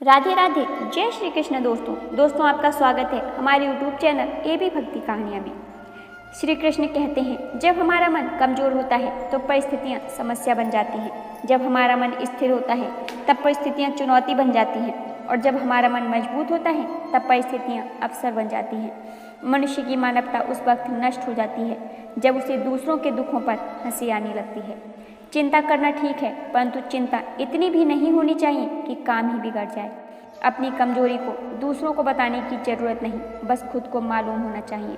राधे राधे। जय श्री कृष्ण। दोस्तों आपका स्वागत है हमारे यूट्यूब चैनल एबी भक्ति कहानियाँ में। श्री कृष्ण कहते हैं, जब हमारा मन कमज़ोर होता है तो परिस्थितियाँ समस्या बन जाती हैं। जब हमारा मन स्थिर होता है तब परिस्थितियाँ चुनौती बन जाती हैं, और जब हमारा मन मजबूत होता है तब परिस्थितियाँ अवसर बन जाती हैं। मनुष्य की मानवता उस वक्त नष्ट हो जाती है जब उसे दूसरों के दुखों पर हंसी आने लगती है। चिंता करना ठीक है, परंतु चिंता इतनी भी नहीं होनी चाहिए कि काम ही बिगड़ जाए। अपनी कमजोरी को दूसरों को बताने की जरूरत नहीं, बस खुद को मालूम होना चाहिए।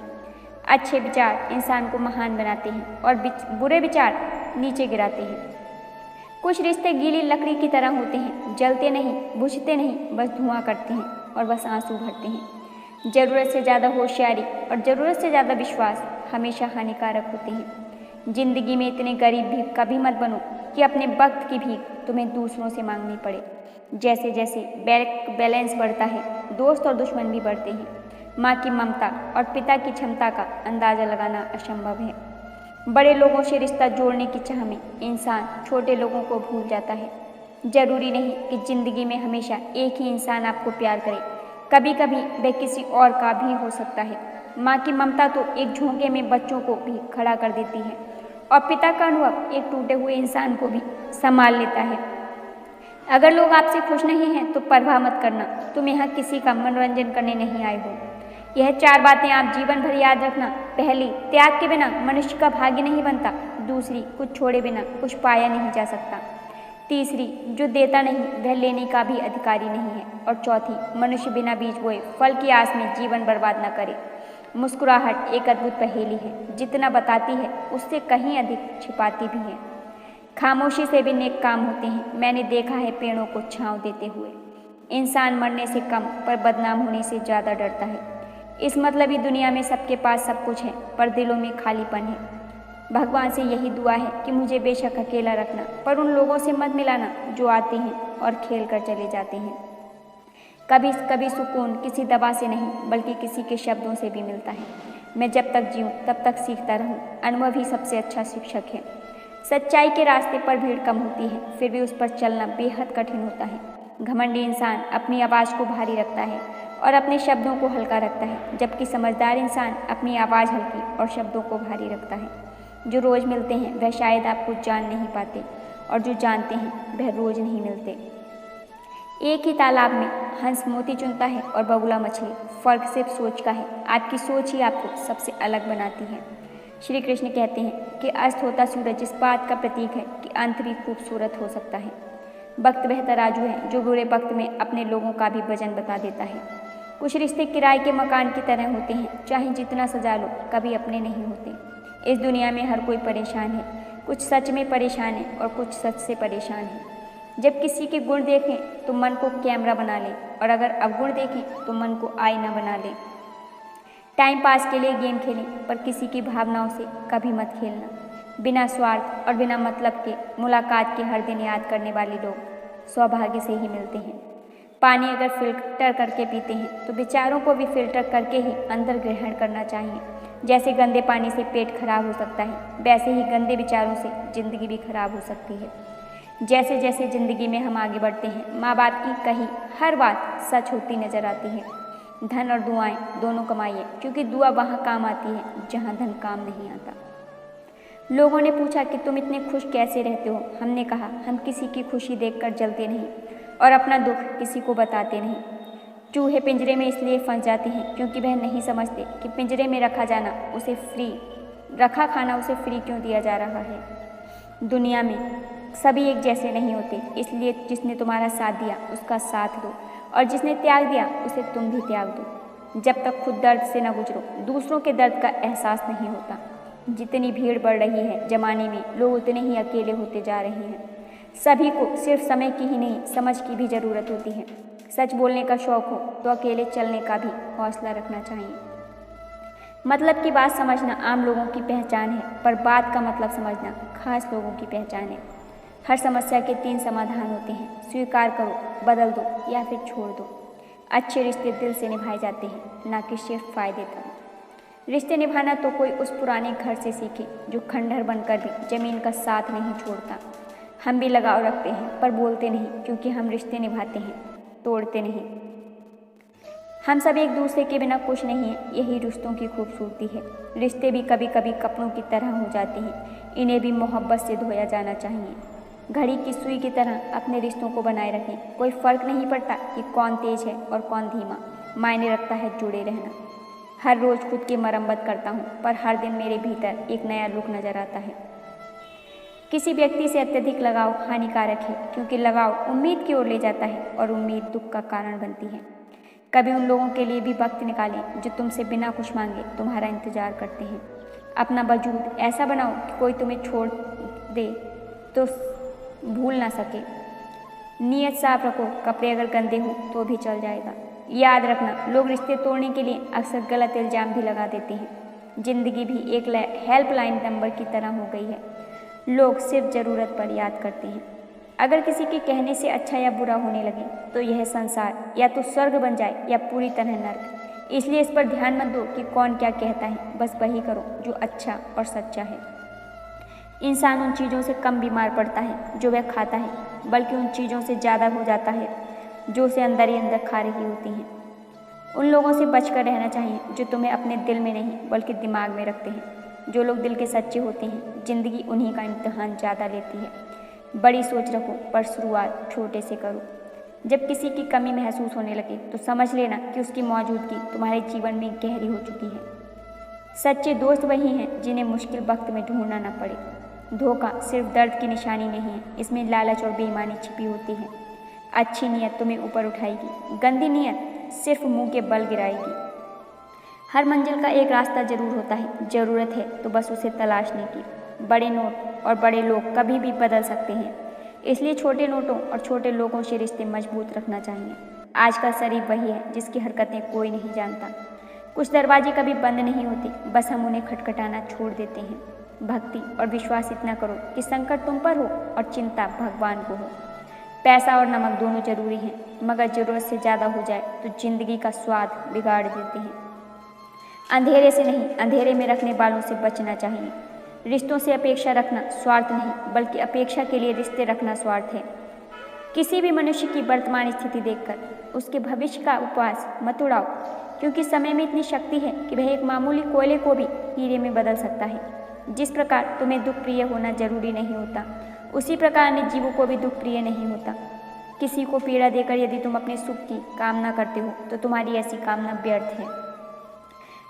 अच्छे विचार इंसान को महान बनाते हैं और बुरे विचार नीचे गिराते हैं। कुछ रिश्ते गीली लकड़ी की तरह होते हैं, जलते नहीं, बुझते नहीं, बस धुआं करते हैं और बस आंसू भरते हैं। ज़रूरत से ज़्यादा होशियारी और ज़रूरत से ज़्यादा विश्वास हमेशा हानिकारक होते हैं। जिंदगी में इतने गरीब भी कभी मत बनो कि अपने वक्त की भीख तुम्हें दूसरों से मांगनी पड़े। जैसे जैसे बैलेंस बढ़ता है, दोस्त और दुश्मन भी बढ़ते हैं। माँ की ममता और पिता की क्षमता का अंदाज़ा लगाना असंभव है। बड़े लोगों से रिश्ता जोड़ने की चाह में इंसान छोटे लोगों को भूल जाता है। जरूरी नहीं कि जिंदगी में हमेशा एक ही इंसान आपको प्यार करे, कभी कभी वह किसी और का भी हो सकता है। माँ की ममता तो एक झोंके में बच्चों को भी खड़ा कर देती है, और पिता का अनुभव एक टूटे हुए इंसान को भी संभाल लेता है। अगर लोग आपसे खुश नहीं हैं तो परवाह मत करना, तुम यहाँ किसी का मनोरंजन करने नहीं आए हो। यह 4 बातें आप जीवन भर याद रखना। पहली, त्याग के बिना मनुष्य का भाग्य नहीं बनता। दूसरी, कुछ छोड़े बिना कुछ पाया नहीं जा सकता। तीसरी, जो देता नहीं वह लेने का भी अधिकारी नहीं है। और चौथी, मनुष्य बिना बीज बोए फल की आस में जीवन बर्बाद न करे। मुस्कुराहट एक अद्भुत पहेली है, जितना बताती है उससे कहीं अधिक छिपाती भी है। खामोशी से भी नेक काम होते हैं। मैंने देखा है पेड़ों को छांव देते हुए। इंसान मरने से कम पर बदनाम होने से ज़्यादा डरता है। इस मतलबी दुनिया में सबके पास सब कुछ है, पर दिलों में खालीपन है। भगवान से यही दुआ है कि मुझे बेशक अकेला रखना, पर उन लोगों से मत मिलाना जो आते हैं और खेल कर चले जाते हैं। कभी कभी सुकून किसी दवा से नहीं बल्कि किसी के शब्दों से भी मिलता है। मैं जब तक जीऊँ तब तक सीखता रहूँ। अनुभव ही सबसे अच्छा शिक्षक है। सच्चाई के रास्ते पर भीड़ कम होती है, फिर भी उस पर चलना बेहद कठिन होता है। घमंडी इंसान अपनी आवाज़ को भारी रखता है और अपने शब्दों को हल्का रखता है, जबकि समझदार इंसान अपनी आवाज़ हल्की और शब्दों को भारी रखता है। जो रोज़ मिलते हैं वह शायद आपको जान नहीं पाते, और जो जानते हैं वह रोज़ नहीं मिलते। एक ही तालाब में हंस मोती चुनता है और बगुला मछली। फर्क सिर्फ सोच का है। आपकी सोच ही आपको सबसे अलग बनाती है। श्री कृष्ण कहते हैं कि अस्त होता सूरज इस बात का प्रतीक है कि अंत भी खूबसूरत हो सकता है। वक्त वह तराजू है जो बुरे वक्त में अपने लोगों का भी वजन बता देता है। कुछ रिश्ते किराए के मकान की तरह होते हैं, चाहे जितना सजा लो कभी अपने नहीं होते। इस दुनिया में हर कोई परेशान है। कुछ सच में परेशान है और कुछ सच से परेशान है। जब किसी के गुण देखें तो मन को कैमरा बना लें, और अगर अवगुण देखें तो मन को आईना बना लें। टाइम पास के लिए गेम खेलें, पर किसी की भावनाओं से कभी मत खेलना। बिना स्वार्थ और बिना मतलब के मुलाकात के हर दिन याद करने वाले लोग सौभाग्य से ही मिलते हैं। पानी अगर फिल्टर करके पीते हैं तो विचारों को भी फिल्टर करके ही अंदर ग्रहण करना चाहिए। जैसे गंदे पानी से पेट खराब हो सकता है, वैसे ही गंदे विचारों से जिंदगी भी खराब हो सकती है। जैसे जैसे ज़िंदगी में हम आगे बढ़ते हैं, माँ बाप की कही हर बात सच होती नजर आती है। धन और दुआएं दोनों कमाइए, क्योंकि दुआ वहाँ काम आती है जहाँ धन काम नहीं आता। लोगों ने पूछा कि तुम इतने खुश कैसे रहते हो। हमने कहा, हम किसी की खुशी देखकर जलते नहीं और अपना दुख किसी को बताते नहीं। चूहे पिंजरे में इसलिए फंस जाते हैं क्योंकि वह नहीं समझते कि पिंजरे में रखा खाना उसे फ्री क्यों दिया जा रहा है। दुनिया में सभी एक जैसे नहीं होते, इसलिए जिसने तुम्हारा साथ दिया उसका साथ दो, और जिसने त्याग दिया उसे तुम भी त्याग दो। जब तक खुद दर्द से न गुजरो दूसरों के दर्द का एहसास नहीं होता। जितनी भीड़ बढ़ रही है जमाने में, लोग उतने ही अकेले होते जा रहे हैं। सभी को सिर्फ समय की ही नहीं समझ की भी ज़रूरत होती है। सच बोलने का शौक़ हो तो अकेले चलने का भी हौसला रखना चाहिए। मतलब की बात समझना आम लोगों की पहचान है, पर बात का मतलब समझना खास लोगों की पहचान है। हर समस्या के 3 समाधान होते हैं, स्वीकार करो, बदल दो या फिर छोड़ दो। अच्छे रिश्ते दिल से निभाए जाते हैं, ना कि सिर्फ फ़ायदे तक। रिश्ते निभाना तो कोई उस पुराने घर से सीखे जो खंडहर बनकर भी ज़मीन का साथ नहीं छोड़ता। हम भी लगाव रखते हैं पर बोलते नहीं, क्योंकि हम रिश्ते निभाते हैं। तोड़ते नहीं। हम सब एक दूसरे के बिना कुछ नहीं हैं, यही रिश्तों की खूबसूरती है। रिश्ते भी कभी कभी कपड़ों की तरह हो जाते हैं, इन्हें भी मोहब्बत से धोया जाना चाहिए। घड़ी की सुई की तरह अपने रिश्तों को बनाए रखें। कोई फर्क नहीं पड़ता कि कौन तेज है और कौन धीमा, मायने रखता है जुड़े रहना। हर रोज़ खुद की मरम्मत करता हूँ, पर हर दिन मेरे भीतर एक नया रुख नज़र आता है। किसी व्यक्ति से अत्यधिक लगाव हानिकारक है, क्योंकि लगाव उम्मीद की ओर ले जाता है और उम्मीद दुख का कारण बनती है। कभी उन लोगों के लिए भी वक्त निकालें जो तुमसे बिना कुछ मांगे तुम्हारा इंतजार करते हैं। अपना वजूद ऐसा बनाओ कि कोई तुम्हें छोड़ दे तो भूल ना सके। नीयत साफ रखो, कपड़े अगर गंदे हो तो भी चल जाएगा। याद रखना, लोग रिश्ते तोड़ने के लिए अक्सर गलत इल्ज़ाम भी लगा देते हैं। जिंदगी भी एक हेल्पलाइन नंबर की तरह हो गई है, लोग सिर्फ ज़रूरत पर याद करते हैं। अगर किसी के कहने से अच्छा या बुरा होने लगे तो यह संसार या तो स्वर्ग बन जाए या पूरी तरह नर्क। इसलिए इस पर ध्यान मत दो कि कौन क्या कहता है, बस वही करो जो अच्छा और सच्चा है। इंसान उन चीज़ों से कम बीमार पड़ता है जो वह खाता है, बल्कि उन चीज़ों से ज़्यादा हो जाता है जो उसे अंदर ही अंदर खा रही होती हैं। उन लोगों से बचकर रहना चाहिए जो तुम्हें अपने दिल में नहीं बल्कि दिमाग में रखते हैं। जो लोग दिल के सच्चे होते हैं, जिंदगी उन्हीं का इम्तिहान ज़्यादा लेती है। बड़ी सोच रखो, पर शुरुआत छोटे से करो। जब किसी की कमी महसूस होने लगे तो समझ लेना कि उसकी मौजूदगी तुम्हारे जीवन में गहरी हो चुकी है। सच्चे दोस्त वही हैं जिन्हें मुश्किल वक्त में ढूंढना न पड़े। धोखा सिर्फ दर्द की निशानी नहीं है, इसमें लालच और बेईमानी छिपी होती है। अच्छी नीयत तुम्हें ऊपर उठाएगी, गंदी नीयत सिर्फ मुंह के बल गिराएगी। हर मंजिल का एक रास्ता जरूर होता है, ज़रूरत है तो बस उसे तलाशने की। बड़े नोट और बड़े लोग कभी भी बदल सकते हैं, इसलिए छोटे नोटों और छोटे लोगों से रिश्ते मजबूत रखना चाहिए। आजकल शरीफ वही है जिसकी हरकतें कोई नहीं जानता। कुछ दरवाजे कभी बंद नहीं होते, बस हम उन्हें खटखटाना छोड़ देते हैं। भक्ति और विश्वास इतना करो कि संकट तुम पर हो और चिंता भगवान को हो। पैसा और नमक दोनों जरूरी हैं, मगर ज़रूरत से ज़्यादा हो जाए तो जिंदगी का स्वाद बिगाड़ देते हैं। अंधेरे से नहीं, अंधेरे में रखने वालों से बचना चाहिए। रिश्तों से अपेक्षा रखना स्वार्थ नहीं, बल्कि अपेक्षा के लिए रिश्ते रखना स्वार्थ है। किसी भी मनुष्य की वर्तमान स्थिति देखकर उसके भविष्य का उपवास मत उड़ाओ, क्योंकि समय में इतनी शक्ति है कि वह एक मामूली कोयले को भी हीरे में बदल सकता है। जिस प्रकार तुम्हें दुख प्रिय होना जरूरी नहीं होता, उसी प्रकार अन्य जीवों को भी दुख प्रिय नहीं होता। किसी को पीड़ा देकर यदि तुम अपने सुख की कामना करते हो तो तुम्हारी ऐसी कामना व्यर्थ है।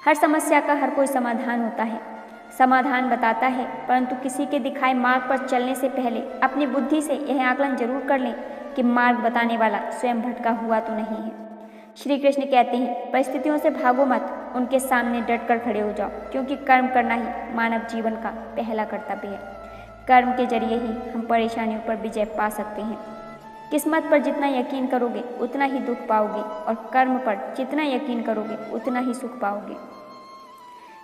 हर समस्या का हर कोई समाधान होता है, समाधान बताता है, परंतु किसी के दिखाए मार्ग पर चलने से पहले अपनी बुद्धि से यह आकलन जरूर कर लें कि मार्ग बताने वाला स्वयं भटका हुआ तो नहीं है। श्री कृष्ण कहते हैं, परिस्थितियों से भागो मत, उनके सामने डटकर खड़े हो जाओ, क्योंकि कर्म करना ही मानव जीवन का पहला कर्तव्य है। कर्म के जरिए ही हम परेशानियों पर विजय पा सकते हैं। किस्मत पर जितना यकीन करोगे उतना ही दुख पाओगे, और कर्म पर जितना यकीन करोगे उतना ही सुख पाओगे।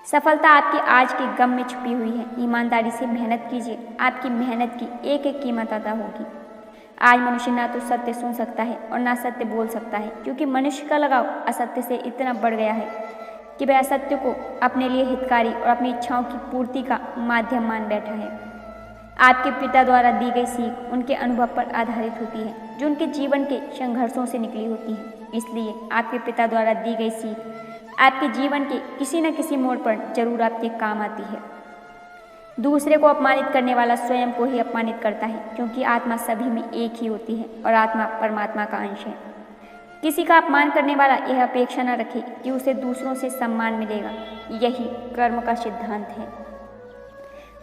सफलता आपके आज के गम में छुपी हुई है। ईमानदारी से मेहनत कीजिए, आपकी मेहनत की एक एक कीमत अदा होगी। आज मनुष्य ना तो सत्य सुन सकता है और ना सत्य बोल सकता है, क्योंकि मनुष्य का लगाव असत्य से इतना बढ़ गया है कि वह असत्य को अपने लिए हितकारी और अपनी इच्छाओं की पूर्ति का माध्यम मान बैठा है। आपके पिता द्वारा दी गई सीख उनके अनुभव पर आधारित होती है, जो उनके जीवन के संघर्षों से निकली होती है। इसलिए आपके पिता द्वारा दी गई सीख आपके जीवन के किसी न किसी मोड़ पर जरूर आपके काम आती है। दूसरे को अपमानित करने वाला स्वयं को ही अपमानित करता है, क्योंकि आत्मा सभी में एक ही होती है और आत्मा परमात्मा का अंश है। किसी का अपमान करने वाला यह अपेक्षा न रखे कि उसे दूसरों से सम्मान मिलेगा। यही कर्म का सिद्धांत है।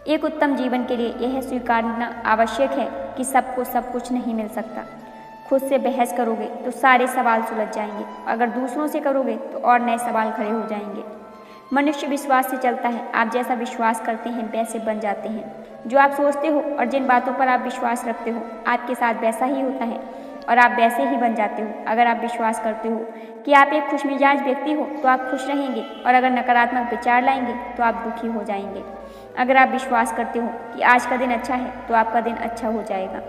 एक उत्तम जीवन के लिए यह स्वीकारना आवश्यक है कि सबको सब कुछ नहीं मिल सकता। खुद से बहस करोगे तो सारे सवाल सुलझ जाएंगे, अगर दूसरों से करोगे तो और नए सवाल खड़े हो जाएंगे। मनुष्य विश्वास से चलता है, आप जैसा विश्वास करते हैं वैसे बन जाते हैं। जो आप सोचते हो और जिन बातों पर आप विश्वास रखते हो आपके साथ वैसा ही होता है और आप वैसे ही बन जाते हो। अगर आप विश्वास करते हो कि आप एक खुशमिजाज व्यक्ति हो तो आप खुश रहेंगे, और अगर नकारात्मक विचार लाएंगे तो आप दुखी हो जाएंगे। अगर आप विश्वास करते हो कि आज का दिन अच्छा है तो आपका दिन अच्छा हो जाएगा।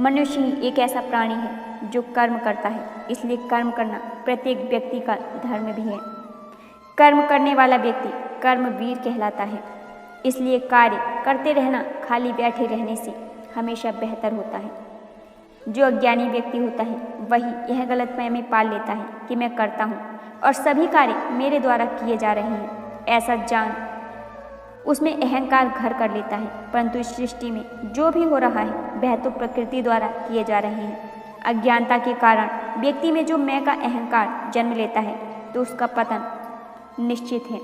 मनुष्य ही एक ऐसा प्राणी है जो कर्म करता है, इसलिए कर्म करना प्रत्येक व्यक्ति का धर्म भी है। कर्म करने वाला व्यक्ति कर्मवीर कहलाता है। इसलिए कार्य करते रहना खाली बैठे रहने से हमेशा बेहतर होता है। जो अज्ञानी व्यक्ति होता है वही यह गलतफहमी पाल लेता है कि मैं करता हूँ और सभी कार्य मेरे द्वारा किए जा रहे हैं। ऐसा जान उसमें अहंकार घर कर लेता है। परंतु इस सृष्टि में जो भी हो रहा है वह तो प्रकृति द्वारा किए जा रहे हैं। अज्ञानता के कारण व्यक्ति में जो मैं का अहंकार जन्म लेता है तो उसका पतन निश्चित है।